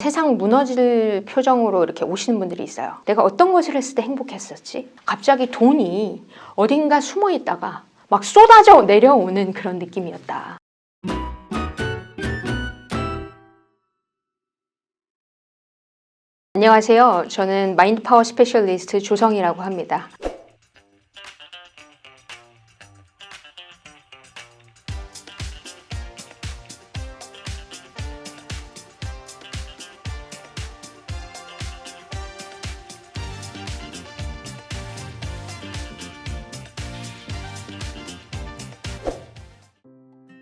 세상 무너질 표정으로 이렇게 오시는 분들이 있어요. 내가 어떤 것을 했을 때 행복했었지? 갑자기 돈이 어딘가 숨어 있다가 막 쏟아져 내려오는 그런 느낌이었다. 안녕하세요. 저는 마인드 파워 스페셜리스트 조성이라고 합니다.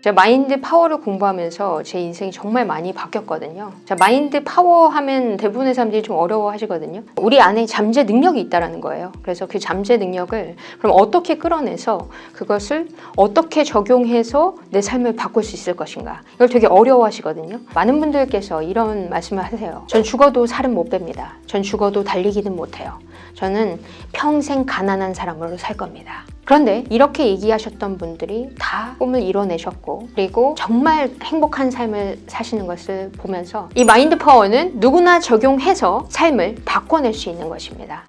제가 마인드 파워를 공부하면서 제 인생이 정말 많이 바뀌었거든요. 자, 마인드 파워 하면 대부분의 사람들이 좀 어려워 하시거든요. 우리 안에 잠재 능력이 있다는 거예요. 그래서 그 잠재 능력을 그럼 어떻게 끌어내서 그것을 어떻게 적용해서 내 삶을 바꿀 수 있을 것인가. 이걸 되게 어려워 하시거든요. 많은 분들께서 이런 말씀을 하세요. 전 죽어도 살은 못 뺍니다. 전 죽어도 달리기는 못해요. 저는 평생 가난한 사람으로 살 겁니다. 그런데 이렇게 얘기하셨던 분들이 다 꿈을 이뤄내셨고 그리고 정말 행복한 삶을 사시는 것을 보면서 이 마인드 파워는 누구나 적용해서 삶을 바꿔낼 수 있는 것입니다.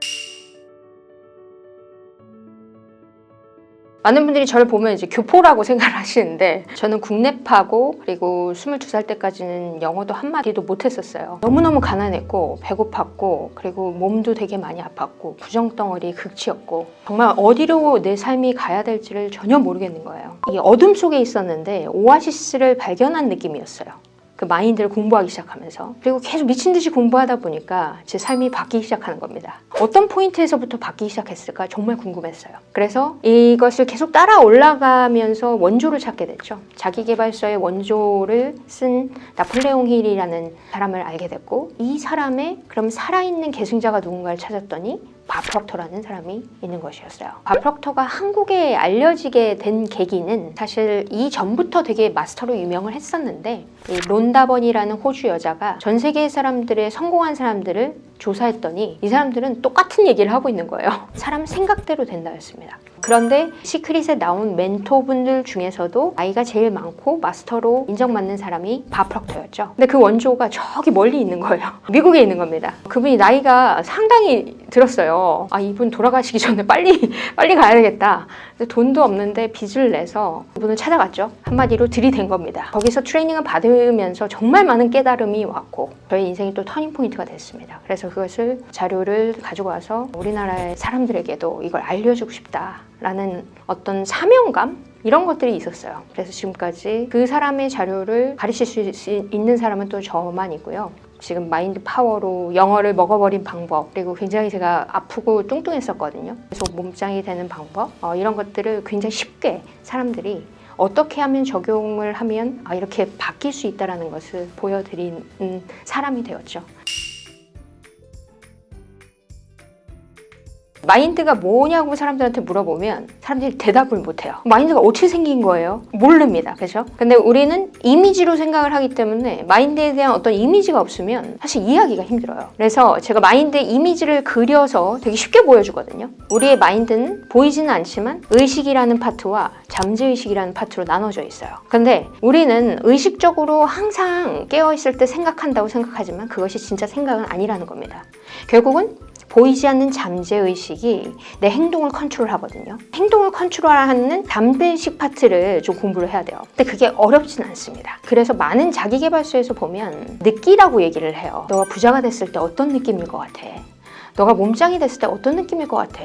많은 분들이 저를 보면 이제 교포라고 생각을 하시는데 저는 국내파고 그리고 22살 때까지는 영어도 한마디도 못했었어요. 너무너무 가난했고 배고팠고 그리고 몸도 되게 많이 아팠고 구정덩어리 극치였고 정말 어디로 내 삶이 가야 될지를 전혀 모르겠는 거예요. 이 어둠 속에 있었는데 오아시스를 발견한 느낌이었어요. 그 마인드를 공부하기 시작하면서 그리고 계속 미친 듯이 공부하다 보니까 제 삶이 바뀌기 시작하는 겁니다. 어떤 포인트에서부터 바뀌기 시작했을까 정말 궁금했어요. 그래서 이것을 계속 따라 올라가면서 원조를 찾게 됐죠. 자기계발서의 원조를 쓴 나폴레옹 힐이라는 사람을 알게 됐고 이 사람의 그럼 살아있는 계승자가 누군가를 찾았더니 밥 프록터라는 사람이 있는 것이었어요. 밥 프록터가 한국에 알려지게 된 계기는 사실 이전부터 되게 마스터로 유명을 했었는데 이 론다 번이라는 호주 여자가 전 세계 사람들의 성공한 사람들을 조사했더니 이 사람들은 똑같은 얘기를 하고 있는 거예요. 사람 생각대로 된다였습니다. 그런데 시크릿에 나온 멘토분들 중에서도 나이가 제일 많고 마스터로 인정받는 사람이 밥 프록터였죠. 근데 그 원조가 저기 멀리 있는 거예요. 미국에 있는 겁니다. 그분이 나이가 상당히 들었어요. 아, 이분 돌아가시기 전에 빨리 가야 되겠다. 근데 돈도 없는데 빚을 내서 그분을 찾아갔죠. 한마디로 들이댄 겁니다. 거기서 트레이닝을 받으면서 정말 많은 깨달음이 왔고 저의 인생이 또 터닝 포인트가 됐습니다. 그래서 그것을 자료를 가지고 와서 우리나라의 사람들에게도 이걸 알려주고 싶다라는 어떤 사명감? 이런 것들이 있었어요. 그래서 지금까지 그 사람의 자료를 가르칠 수 있는 사람은 또 저만이고요. 지금 마인드 파워로 영어를 먹어버린 방법 그리고 굉장히 제가 아프고 뚱뚱했었거든요. 그래서 몸짱이 되는 방법 이런 것들을 굉장히 쉽게 사람들이 어떻게 하면 적용을 하면 이렇게 바뀔 수 있다는 것을 보여드리는 사람이 되었죠. 마인드가 뭐냐고 사람들한테 물어보면 사람들이 대답을 못해요. 마인드가 어떻게 생긴 거예요? 모릅니다. 그렇죠? 근데 우리는 이미지로 생각을 하기 때문에 마인드에 대한 어떤 이미지가 없으면 사실 이해하기가 힘들어요. 그래서 제가 마인드의 이미지를 그려서 되게 쉽게 보여주거든요. 우리의 마인드는 보이지는 않지만 의식이라는 파트와 잠재의식이라는 파트로 나눠져 있어요. 근데 우리는 의식적으로 항상 깨어있을 때 생각한다고 생각하지만 그것이 진짜 생각은 아니라는 겁니다. 결국은 보이지 않는 잠재의식이 내 행동을 컨트롤하거든요. 행동을 컨트롤하는 잠재의식 파트를 좀 공부를 해야 돼요. 근데 그게 어렵진 않습니다. 그래서 많은 자기계발서에서 보면 느끼라고 얘기를 해요. 너가 부자가 됐을 때 어떤 느낌일 것 같아? 너가 몸짱이 됐을 때 어떤 느낌일 것 같아?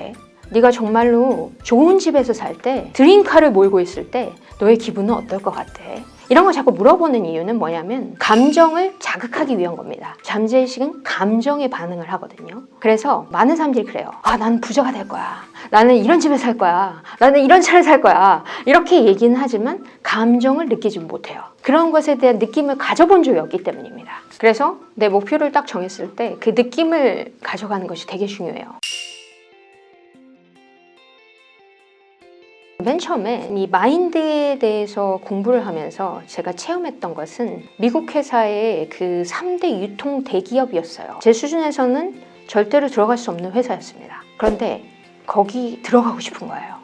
네가 정말로 좋은 집에서 살 때 드림카를 몰고 있을 때 너의 기분은 어떨 것 같아? 이런 걸 자꾸 물어보는 이유는 뭐냐면 감정을 자극하기 위한 겁니다. 잠재의식은 감정에 반응을 하거든요. 그래서 많은 사람들이 그래요. 나는 부자가 될 거야. 나는 이런 집에 살 거야. 나는 이런 차를 살 거야. 이렇게 얘기는 하지만 감정을 느끼지 못해요. 그런 것에 대한 느낌을 가져본 적이 없기 때문입니다. 그래서 내 목표를 딱 정했을 때 그 느낌을 가져가는 것이 되게 중요해요. 맨 처음에 이 마인드에 대해서 공부를 하면서 제가 체험했던 것은 미국 회사의 그 3대 유통 대기업이었어요. 제 수준에서는 절대로 들어갈 수 없는 회사였습니다. 그런데 거기 들어가고 싶은 거예요.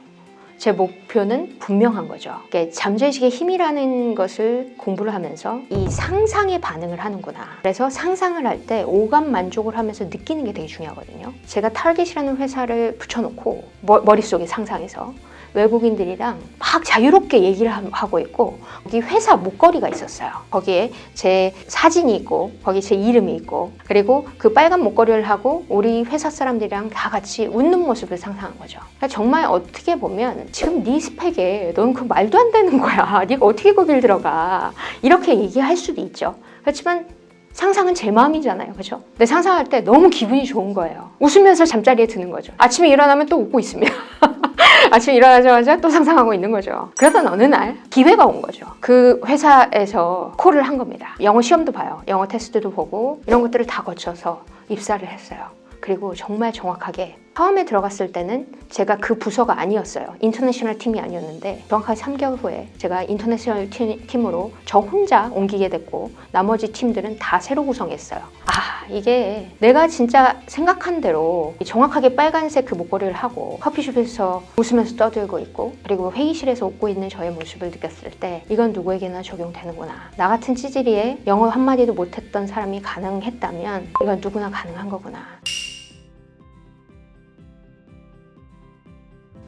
제 목표는 분명한 거죠. 그러니까 잠재의식의 힘이라는 것을 공부를 하면서 이 상상에 반응을 하는구나. 그래서 상상을 할 때 오감 만족을 하면서 느끼는 게 되게 중요하거든요. 제가 타겟이라는 회사를 붙여놓고 머릿속에 상상해서 외국인들이랑 막 자유롭게 얘기를 하고 있고, 거기 회사 목걸이가 있었어요. 거기에 제 사진이 있고 거기 제 이름이 있고, 그리고 그 빨간 목걸이를 하고 우리 회사 사람들이랑 다 같이 웃는 모습을 상상한 거죠. 그러니까 정말 어떻게 보면 지금 네 스펙에 넌 그 말도 안 되는 거야. 네가 어떻게 거길 들어가. 이렇게 얘기할 수도 있죠. 그렇지만 상상은 제 마음이잖아요. 그죠? 근데 상상할 때 너무 기분이 좋은 거예요. 웃으면서 잠자리에 드는 거죠. 아침에 일어나면 또 웃고 있습니다. 아침에 일어나자마자 또 상상하고 있는 거죠. 그러던 어느 날 기회가 온 거죠. 그 회사에서 콜을 한 겁니다. 영어 시험도 봐요. 영어 테스트도 보고 이런 것들을 다 거쳐서 입사를 했어요. 그리고 정말 정확하게 처음에 들어갔을 때는 제가 그 부서가 아니었어요. 인터내셔널 팀이 아니었는데 정확하게 3개월 후에 제가 인터내셔널 팀으로 저 혼자 옮기게 됐고, 나머지 팀들은 다 새로 구성했어요. 이게 내가 진짜 생각한 대로 정확하게 빨간색 그 목걸이를 하고 커피숍에서 웃으면서 떠들고 있고, 그리고 회의실에서 웃고 있는 저의 모습을 느꼈을 때 이건 누구에게나 적용되는구나. 나 같은 찌질이에 영어 한마디도 못했던 사람이 가능했다면 이건 누구나 가능한 거구나.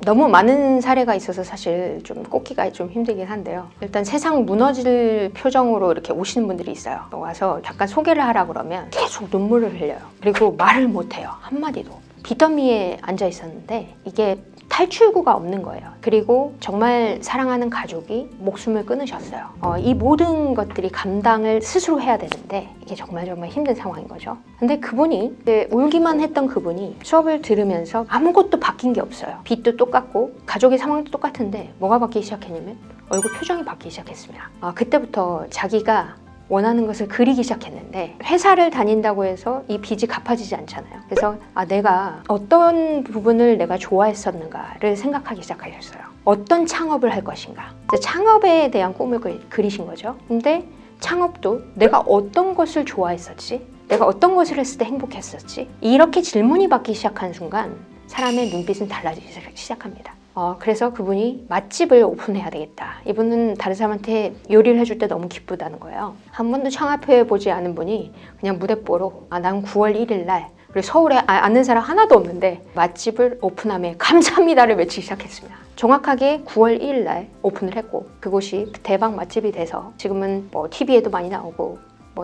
너무 많은 사례가 있어서 사실 좀 꼽기가 좀 힘들긴 한데요. 일단 세상 무너질 표정으로 이렇게 오시는 분들이 있어요. 와서 잠깐 소개를 하라 그러면 계속 눈물을 흘려요. 그리고 말을 못해요. 한마디도. 빚더미에 앉아 있었는데 이게 탈출구가 없는 거예요. 그리고 정말 사랑하는 가족이 목숨을 끊으셨어요. 이 모든 것들이 감당을 스스로 해야 되는데 이게 정말 힘든 상황인 거죠. 근데 그분이, 울기만 했던 그분이 수업을 들으면서 아무것도 바뀐 게 없어요. 빚도 똑같고 가족의 상황도 똑같은데 뭐가 바뀌기 시작했냐면 얼굴 표정이 바뀌기 시작했습니다. 그때부터 자기가 원하는 것을 그리기 시작했는데, 회사를 다닌다고 해서 이 빚이 갚아지지 않잖아요. 그래서 내가 어떤 부분을 내가 좋아했었는가를 생각하기 시작하셨어요. 어떤 창업을 할 것인가. 창업에 대한 꿈을 그리신 거죠. 근데 창업도 내가 어떤 것을 좋아했었지? 내가 어떤 것을 했을 때 행복했었지? 이렇게 질문이 받기 시작한 순간 사람의 눈빛은 달라지기 시작합니다. 그래서 그분이 맛집을 오픈해야 되겠다. 이분은 다른 사람한테 요리를 해줄 때 너무 기쁘다는 거예요. 한 번도 창업해보지 않은 분이 그냥 무대뽀로 난 9월 1일 날, 그리고 서울에 아는 사람 하나도 없는데 맛집을 오픈하며 감사합니다를 외치기 시작했습니다. 정확하게 9월 1일 날 오픈을 했고, 그곳이 대박 맛집이 돼서 지금은 TV에도 많이 나오고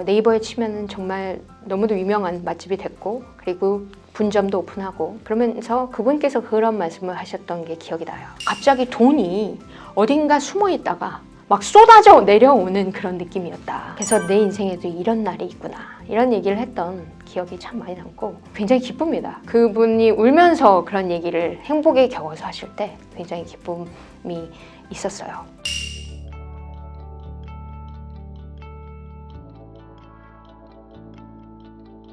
네이버에 치면은 정말 너무도 유명한 맛집이 됐고, 그리고 분점도 오픈하고, 그러면서 그분께서 그런 말씀을 하셨던 게 기억이 나요. 갑자기 돈이 어딘가 숨어 있다가 막 쏟아져 내려오는 그런 느낌이었다. 그래서 내 인생에도 이런 날이 있구나. 이런 얘기를 했던 기억이 참 많이 남고 굉장히 기쁩니다. 그분이 울면서 그런 얘기를 행복에 겨워서 하실 때 굉장히 기쁨이 있었어요.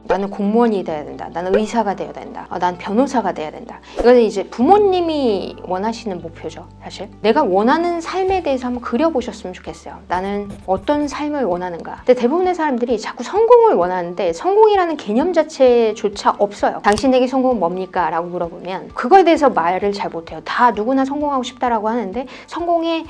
나는 공무원이 돼야 된다. 나는 의사가 돼야 된다. 난 변호사가 돼야 된다. 이거는 이제 부모님이 원하시는 목표죠, 사실. 내가 원하는 삶에 대해서 한번 그려보셨으면 좋겠어요. 나는 어떤 삶을 원하는가. 근데 대부분의 사람들이 자꾸 성공을 원하는데 성공이라는 개념 자체조차 없어요. 당신에게 성공은 뭡니까? 라고 물어보면 그거에 대해서 말을 잘 못해요. 다 누구나 성공하고 싶다라고 하는데 성공의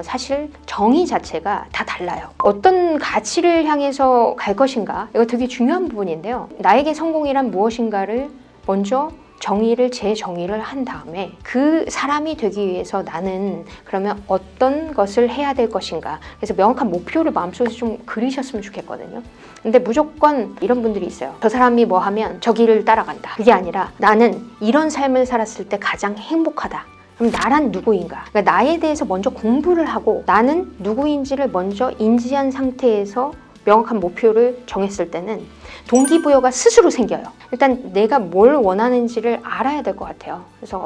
사실 정의 자체가 다 달라요. 어떤 가치를 향해서 갈 것인가, 이거 되게 중요한 부분인데요. 나에게 성공이란 무엇인가를 먼저 재정의를 한 다음에 그 사람이 되기 위해서 나는 그러면 어떤 것을 해야 될 것인가, 그래서 명확한 목표를 마음속에서 좀 그리셨으면 좋겠거든요. 근데 무조건 이런 분들이 있어요. 저 사람이 뭐 하면 저 길을 따라간다. 그게 아니라 나는 이런 삶을 살았을 때 가장 행복하다. 그럼 나란 누구인가? 그러니까 나에 대해서 먼저 공부를 하고 나는 누구인지를 먼저 인지한 상태에서 명확한 목표를 정했을 때는 동기부여가 스스로 생겨요. 일단 내가 뭘 원하는지를 알아야 될 것 같아요. 그래서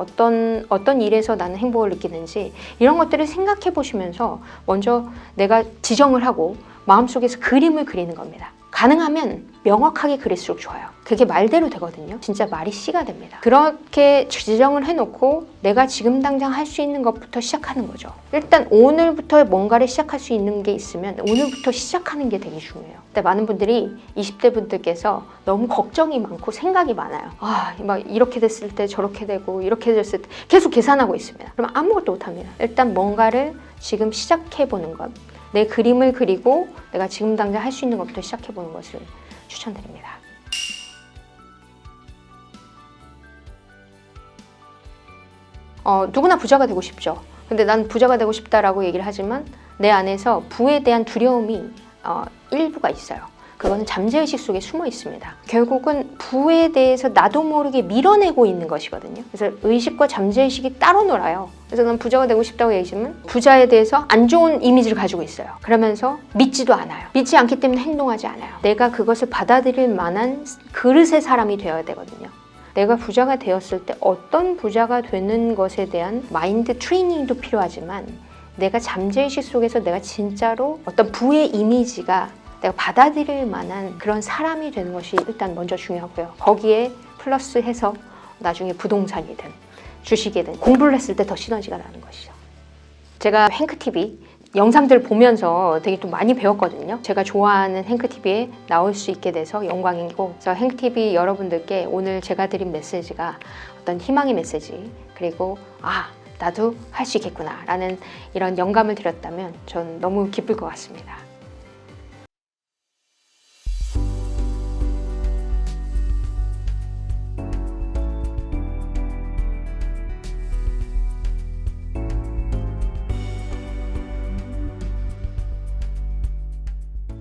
어떤 일에서 나는 행복을 느끼는지 이런 것들을 생각해 보시면서 먼저 내가 지정을 하고 마음속에서 그림을 그리는 겁니다. 가능하면 명확하게 그릴수록 좋아요. 그게 말대로 되거든요. 진짜 말이 씨가 됩니다. 그렇게 지정을 해놓고 내가 지금 당장 할 수 있는 것부터 시작하는 거죠. 일단 오늘부터 뭔가를 시작할 수 있는 게 있으면 오늘부터 시작하는 게 되게 중요해요. 근데 많은 분들이 20대 분들께서 너무 걱정이 많고 생각이 많아요. 막 이렇게 됐을 때 저렇게 되고 이렇게 됐을 때 계속 계산하고 있습니다. 그러면 아무것도 못합니다. 일단 뭔가를 지금 시작해보는 것, 내 그림을 그리고 내가 지금 당장 할 수 있는 것부터 시작해보는 것을 추천드립니다. 누구나 부자가 되고 싶죠. 근데 난 부자가 되고 싶다라고 얘기를 하지만 내 안에서 부에 대한 두려움이 일부가 있어요. 그거는 잠재의식 속에 숨어 있습니다. 결국은 부에 대해서 나도 모르게 밀어내고 있는 것이거든요. 그래서 의식과 잠재의식이 따로 놀아요. 그래서 난 부자가 되고 싶다고 얘기하지만 부자에 대해서 안 좋은 이미지를 가지고 있어요. 그러면서 믿지도 않아요. 믿지 않기 때문에 행동하지 않아요. 내가 그것을 받아들일 만한 그릇의 사람이 되어야 되거든요. 내가 부자가 되었을 때 어떤 부자가 되는 것에 대한 마인드 트레이닝도 필요하지만 내가 잠재의식 속에서 내가 진짜로 어떤 부의 이미지가 내가 받아들일 만한 그런 사람이 되는 것이 일단 먼저 중요하고요. 거기에 플러스해서 나중에 부동산이든 주식이든 공부를 했을 때 더 시너지가 나는 것이죠. 제가 행크TV 영상들을 보면서 되게 또 많이 배웠거든요. 제가 좋아하는 행크TV에 나올 수 있게 돼서 영광이고, 그래서 행크TV 여러분들께 오늘 제가 드린 메시지가 어떤 희망의 메시지, 그리고 나도 할 수 있겠구나 라는 이런 영감을 드렸다면 전 너무 기쁠 것 같습니다.